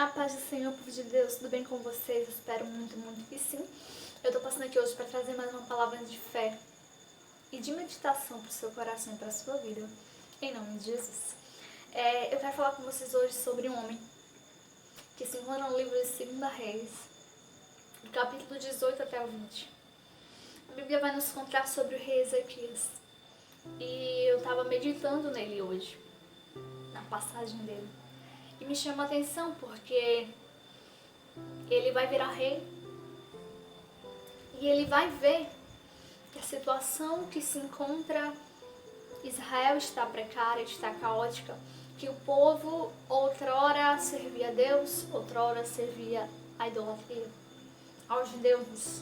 A paz do Senhor, povo de Deus, tudo bem com vocês? Espero muito, muito que sim. Eu tô passando aqui hoje para trazer mais uma palavra de fé e de meditação para o seu coração e para a sua vida, em nome de Jesus. Eu quero falar com vocês hoje sobre um homem que se encontra no livro de 2 Reis, do capítulo 18 até o 20. A Bíblia vai nos contar sobre o rei Ezequias e eu estava meditando nele hoje, na passagem dele. E me chama a atenção porque ele vai virar rei e ele vai ver que a situação que se encontra Israel está precária, está caótica, que o povo outrora servia a Deus, outrora servia a idolatria, aos deuses.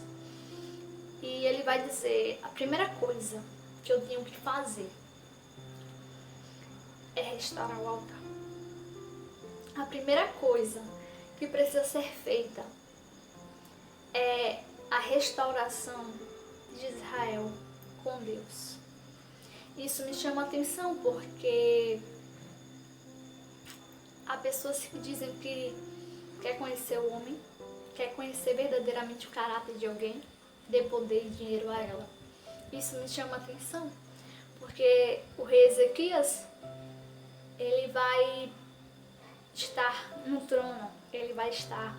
E ele vai dizer, a primeira coisa que eu tenho que fazer é restaurar o altar. A primeira coisa que precisa ser feita é a restauração de Israel com Deus. Isso me chama a atenção porque há pessoas que dizem que quer conhecer o homem, quer conhecer verdadeiramente o caráter de alguém, dê poder e dinheiro a ela. Isso me chama a atenção porque o rei Ezequias, ele vai estar no trono, ele vai estar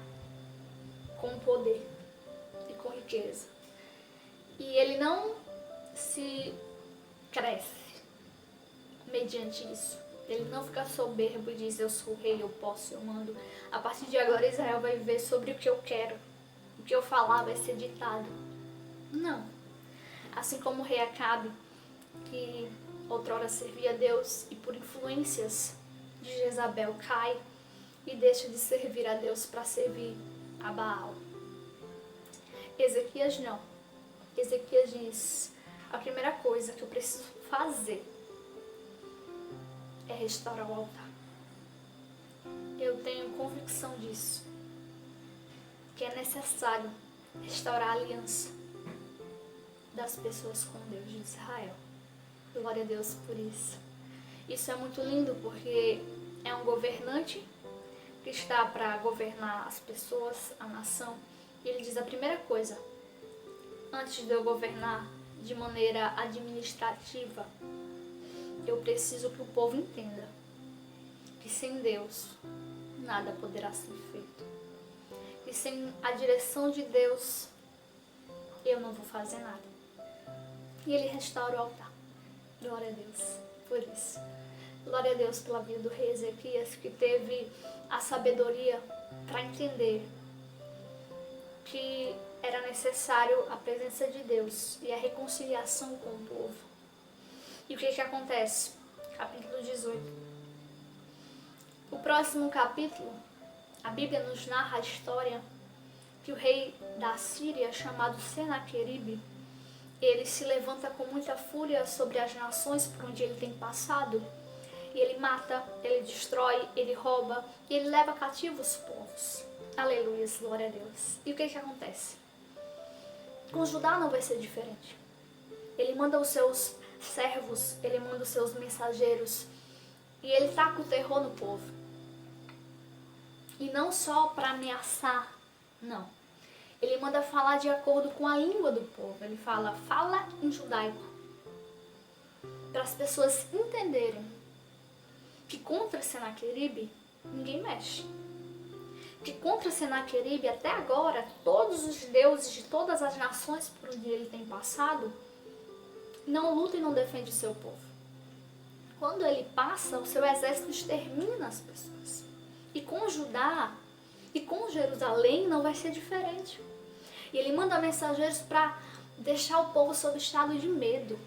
com poder e com riqueza. E ele não se cresce mediante isso. Ele não fica soberbo e diz, eu sou rei, eu posso, eu mando. A partir de agora Israel vai viver sobre o que eu quero. O que eu falar vai ser ditado. Não. Assim como o rei Acabe, que outrora servia a Deus e por influências de Jezabel cai e deixa de servir a Deus para servir a Baal. Ezequias não. Ezequias diz, a primeira coisa que eu preciso fazer é restaurar o altar. Eu tenho convicção disso, que é necessário restaurar a aliança das pessoas com Deus de Israel. Glória a Deus por isso. Isso é muito lindo porque é um governante que está para governar as pessoas, a nação. E ele diz a primeira coisa, antes de eu governar de maneira administrativa, eu preciso que o povo entenda que sem Deus nada poderá ser feito. E sem a direção de Deus eu não vou fazer nada. E ele restaura o altar. Glória a Deus por isso. Glória a Deus pela vida do rei Ezequias, que teve a sabedoria para entender que era necessário a presença de Deus e a reconciliação com o povo. E o que acontece? Capítulo 18. O próximo capítulo, a Bíblia nos narra a história que o rei da Síria, chamado Senaqueribe, ele se levanta com muita fúria sobre as nações por onde ele tem passado. E ele mata, ele destrói, ele rouba e ele leva cativo os povos. Aleluia, glória a Deus. E o que acontece? Com Judá não vai ser diferente. Ele manda os seus servos, ele manda os seus mensageiros e ele taca o terror no povo. E não só para ameaçar, não. Ele manda falar de acordo com a língua do povo. Ele fala em judaico. Para as pessoas entenderem que contra Senaqueribe ninguém mexe. Que contra Senaqueribe até agora todos os deuses de todas as nações por onde ele tem passado não lutam e não defendem o seu povo. Quando ele passa, o seu exército extermina as pessoas. E com Judá e com Jerusalém não vai ser diferente. E ele manda mensageiros para deixar o povo sob estado de medo.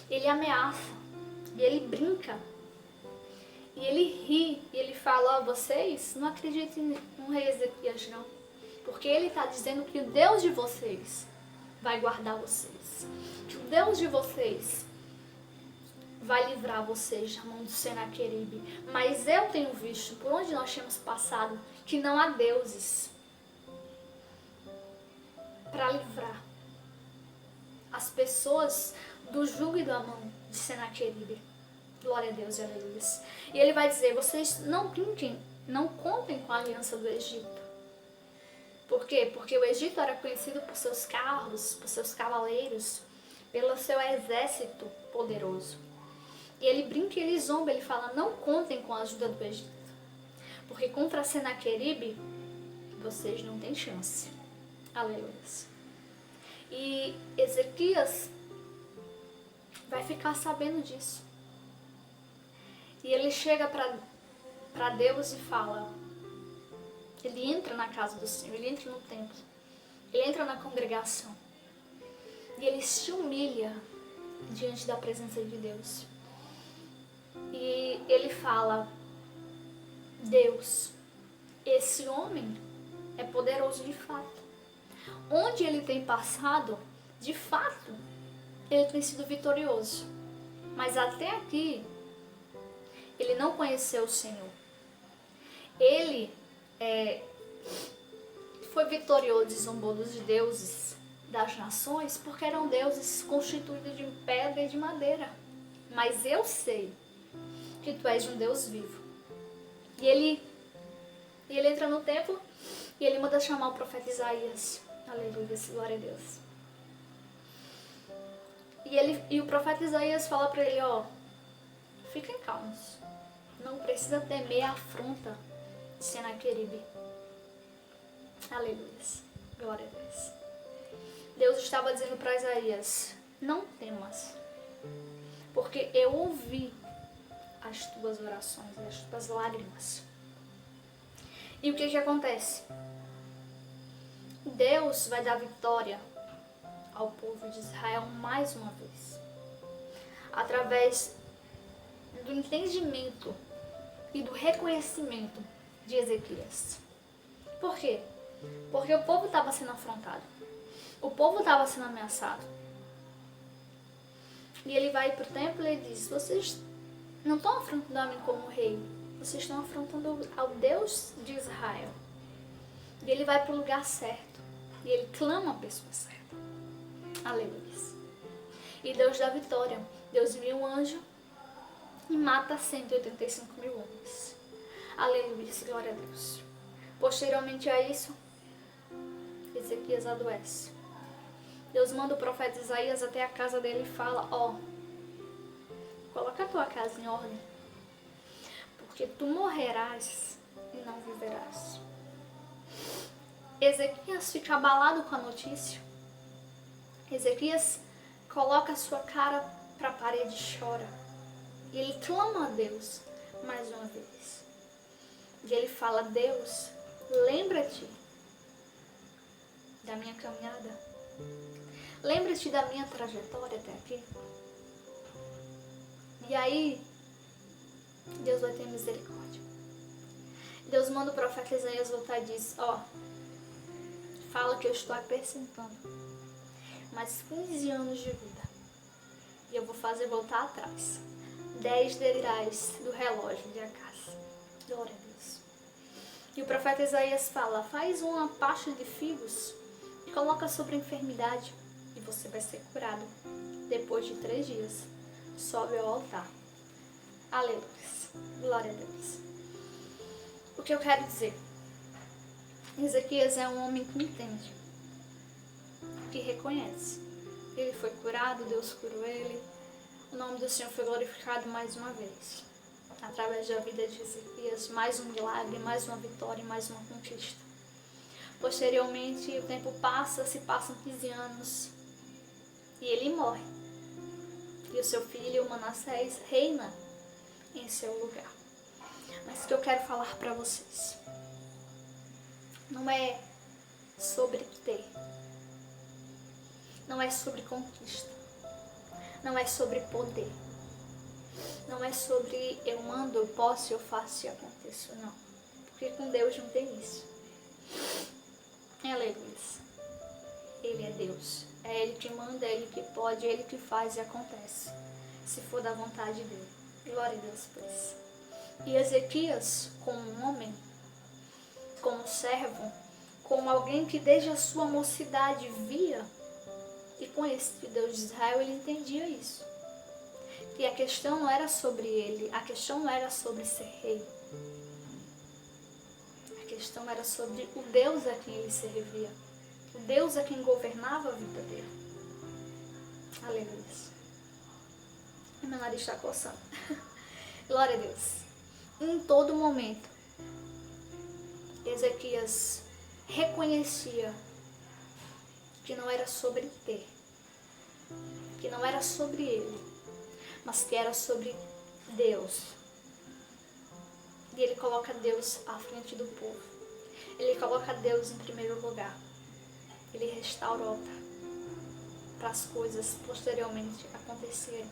Ele ameaça, e ele brinca, e ele ri, e ele fala, vocês não acreditem no rei Ezequias não, porque ele está dizendo que o Deus de vocês vai guardar vocês, que o Deus de vocês vai livrar vocês da mão do Senaqueribe. Mas eu tenho visto, por onde nós temos passado, que não há deuses para livrar as pessoas do jugo e da mão de Senaqueribe. Glória a Deus e aleluia. E ele vai dizer, vocês não brinquem não contem com a aliança do Egito. Por quê? Porque o Egito era conhecido por seus carros, por seus cavaleiros, pelo seu exército poderoso. E ele brinca e ele zomba, ele fala, não contem com a ajuda do Egito. Porque contra Senaqueribe, vocês não têm chance. Aleluia. E Ezequias vai ficar sabendo disso. E ele chega para Deus e fala, ele entra na casa do Senhor, ele entra no templo, ele entra na congregação. E ele se humilha diante da presença de Deus. E ele fala, Deus, esse homem é poderoso de fato. Onde ele tem passado, de fato, ele tem sido vitorioso. Mas até aqui, ele não conheceu o Senhor. Ele foi vitorioso e zombou dos deuses das nações, porque eram deuses constituídos de pedra e de madeira. Mas eu sei que tu és um Deus vivo. E ele entra no templo e ele manda chamar o profeta Isaías. Aleluia, glória a Deus. E o profeta Isaías fala para ele, fiquem calmos. Não precisa temer a afronta de Senaqueribe. Aleluia, glória a Deus. Deus estava dizendo para Isaías, não temas, porque eu ouvi as tuas orações, as tuas lágrimas. E o que acontece? Deus vai dar vitória ao povo de Israel mais uma vez, através do entendimento e do reconhecimento de Ezequias. Por quê? Porque o povo estava sendo afrontado, o povo estava sendo ameaçado. E ele vai para o templo e ele diz, vocês não estão afrontando a mim como rei, vocês estão afrontando ao Deus de Israel. E ele vai para o lugar certo, e ele clama a pessoa certa. Aleluia. E Deus dá vitória. Deus envia um anjo e mata 185 mil homens. Aleluia, glória a Deus. Posteriormente a isso, Ezequias adoece. Deus manda o profeta Isaías até a casa dele e fala, coloca a tua casa em ordem, porque tu morrerás e não viverás. Ezequias fica abalado com a notícia. Ezequias coloca a sua cara para a parede e chora. E ele clama a Deus mais uma vez. E ele fala, Deus, lembra-te da minha caminhada. Lembra-te da minha trajetória até aqui. E aí, Deus vai ter misericórdia. Deus manda o profeta Isaías voltar e diz, fala que eu estou acrescentando mais 15 anos de vida. E eu vou fazer voltar atrás 10 degraus do relógio de Acás. Glória a Deus. E o profeta Isaías fala, faz uma pasta de figos e coloca sobre a enfermidade e você vai ser curado. Depois de 3 dias, sobe ao altar. Aleluia. Glória a Deus. O que eu quero dizer? Ezequias é um homem que entende, que reconhece. Ele foi curado, Deus curou ele. O nome do Senhor foi glorificado mais uma vez. Através da vida de Ezequias, mais um milagre, mais uma vitória, mais uma conquista. Posteriormente, o tempo passa, se passam 15 anos e ele morre. E o seu filho, Manassés, reina em seu lugar. Mas o que eu quero falar para vocês não é sobre ter, não é sobre conquista, não é sobre poder, não é sobre eu mando, eu posso, eu faço e aconteço, não. Porque com Deus não tem isso. Aleluia. Ele é Deus. É Ele que manda, é Ele que pode, é Ele que faz e acontece. Se for da vontade dEle. Glória a Deus por isso. E Ezequias, como um homem, como servo, como alguém que desde a sua mocidade via e conhecia o Deus de Israel, ele entendia isso. E a questão não era sobre ele, a questão não era sobre ser rei. questão era sobre o Deus a quem ele servia. O Deus a quem governava a vida dele. Aleluia. Meu nariz está coçando. Glória a Deus. Em todo momento, Ezequias reconhecia que não era sobre ter, que não era sobre ele, mas que era sobre Deus. E ele coloca Deus à frente do povo. Ele coloca Deus em primeiro lugar. Ele restaura o altar para as coisas posteriormente acontecerem.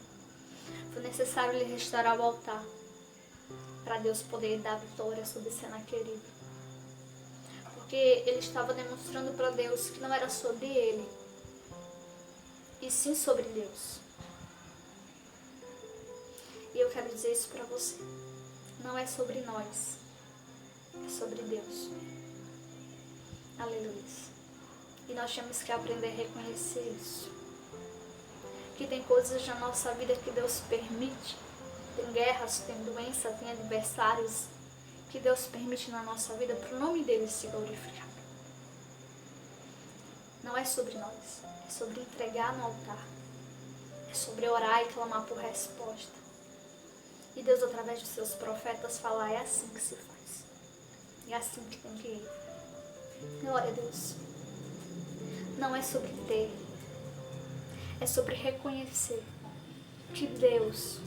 Foi necessário ele restaurar o altar para Deus poder dar vitória sobre Senaqueribe. Porque ele estava demonstrando para Deus que não era sobre ele, e sim sobre Deus. E eu quero dizer isso para você. Não é sobre nós, é sobre Deus. Aleluia. E nós temos que aprender a reconhecer isso. Que tem coisas na nossa vida que Deus permite. Tem guerras, tem doença, tem adversários que Deus permite na nossa vida para o nome dele se glorificar. Não é sobre nós, é sobre entregar no altar. É sobre orar e clamar por resposta. E Deus, através dos seus profetas, fala: é assim que se faz. É assim que tem que ir. Glória a Deus. Não é sobre ter. É sobre reconhecer que Deus,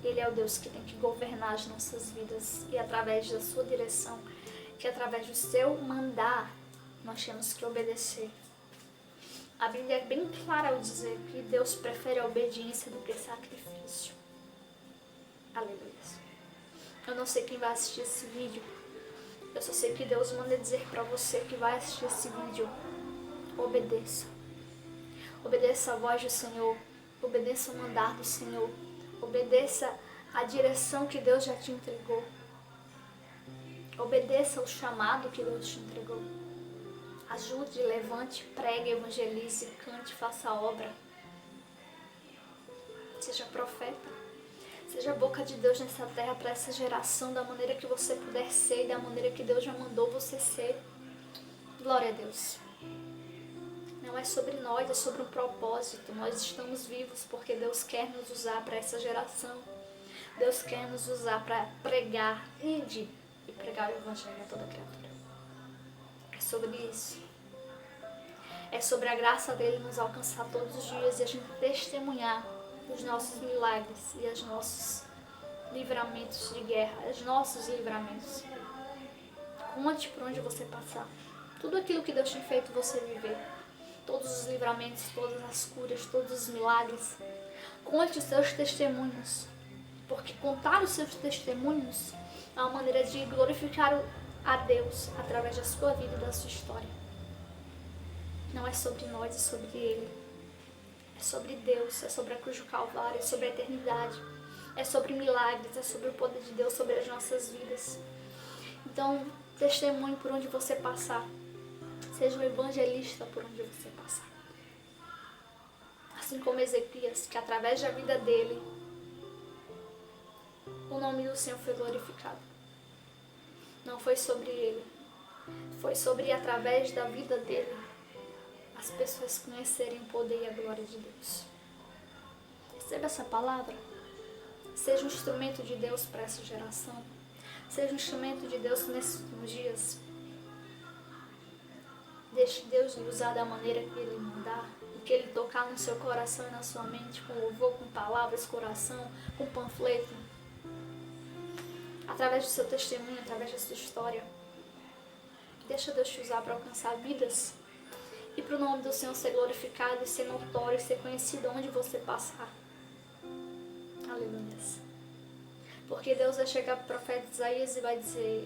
Ele é o Deus que tem que governar as nossas vidas. E através da sua direção, que através do seu mandar, nós temos que obedecer. A Bíblia é bem clara ao dizer que Deus prefere a obediência do que sacrifício. Aleluia. Eu não sei quem vai assistir esse vídeo. Eu só sei que Deus manda dizer para você que vai assistir esse vídeo: obedeça. Obedeça a voz do Senhor. Obedeça o mandar do Senhor. Obedeça a direção que Deus já te entregou. Obedeça o chamado que Deus te entregou. Ajude, levante, pregue, evangelize, cante, faça a obra. Seja profeta. Seja a boca de Deus nessa terra para essa geração, da maneira que você puder ser e da maneira que Deus já mandou você ser. Glória a Deus. Não é sobre nós, é sobre um propósito. Nós estamos vivos porque Deus quer nos usar para essa geração. Deus quer nos usar para pregar, e pregar o Evangelho a toda criatura. É sobre isso. É sobre a graça dele nos alcançar todos os dias e a gente testemunhar os nossos milagres e os nossos livramentos de guerra, os nossos livramentos. Conte por onde você passar. Tudo aquilo que Deus tem feito você viver. Todos os livramentos, todas as curas, todos os milagres. Conte os seus testemunhos. Porque contar os seus testemunhos é uma maneira de glorificar a Deus através da sua vida e da sua história. Não é sobre nós, é sobre Ele. É sobre Deus, é sobre a cruz do Calvário, é sobre a eternidade. É sobre milagres, é sobre o poder de Deus sobre as nossas vidas. Então, testemunhe por onde você passar. Seja um evangelista por onde você passar. Assim como Ezequias, que através da vida dele, o nome do Senhor foi glorificado. Não foi sobre ele. Foi sobre, através da vida dele, as pessoas conhecerem o poder e a glória de Deus. Receba essa palavra. Seja um instrumento de Deus para essa geração. Seja um instrumento de Deus nesses últimos dias. Deixe Deus lhe usar da maneira que Ele mandar. E que Ele tocar no seu coração e na sua mente, com louvor, com palavras, coração, com panfleto. Através do seu testemunho, através da sua história. Deixa Deus te usar para alcançar vidas. E para o nome do Senhor ser glorificado e ser notório e ser conhecido onde você passar. Aleluia. Porque Deus vai chegar para o profeta Isaías e vai dizer: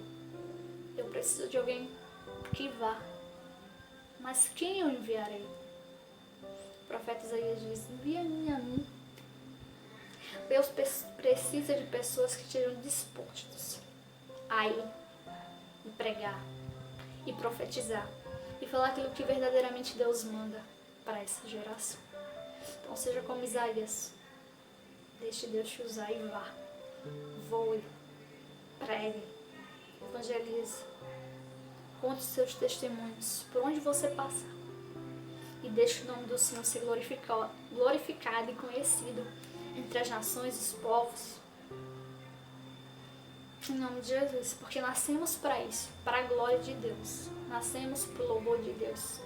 eu preciso de alguém que vá. Mas quem eu enviarei? O profeta Isaías diz: envia-me a mim. Deus precisa de pessoas que estejam dispostos a ir e pregar e profetizar e falar aquilo que verdadeiramente Deus manda para essa geração. Então seja como Isaías. Deixe Deus te usar e vá. Voe, pregue, evangelize, conte seus testemunhos por onde você passa e deixe o nome do Senhor ser glorificado e conhecido entre as nações e os povos. Em nome de Jesus, porque nascemos para isso, para a glória de Deus. Nascemos para o louvor de Deus.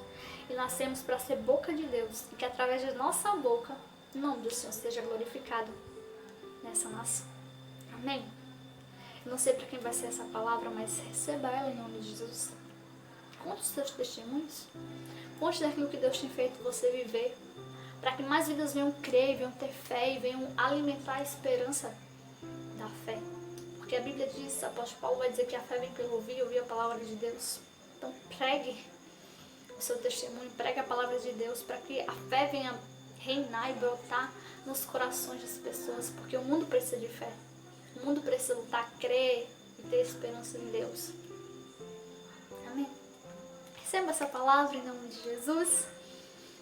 E nascemos para ser boca de Deus. E que através da nossa boca, o nome do Senhor seja glorificado nessa nação. Amém? Eu não sei para quem vai ser essa palavra, mas receba ela em nome de Jesus. Conte os seus testemunhos. Conte daquilo que Deus tem feito você viver. Para que mais vidas venham crer, venham ter fé e venham alimentar a esperança da fé. Porque a Bíblia diz, o apóstolo Paulo vai dizer que a fé vem pelo ouvir a palavra de Deus. Então pregue o seu testemunho, pregue a palavra de Deus para que a fé venha reinar e brotar nos corações das pessoas. Porque o mundo precisa de fé. O mundo precisa lutar, crer e ter esperança em Deus. Amém? Receba essa palavra em nome de Jesus.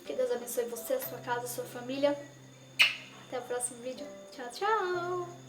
Que Deus abençoe você, a sua casa, a sua família. Até o próximo vídeo. Tchau, tchau!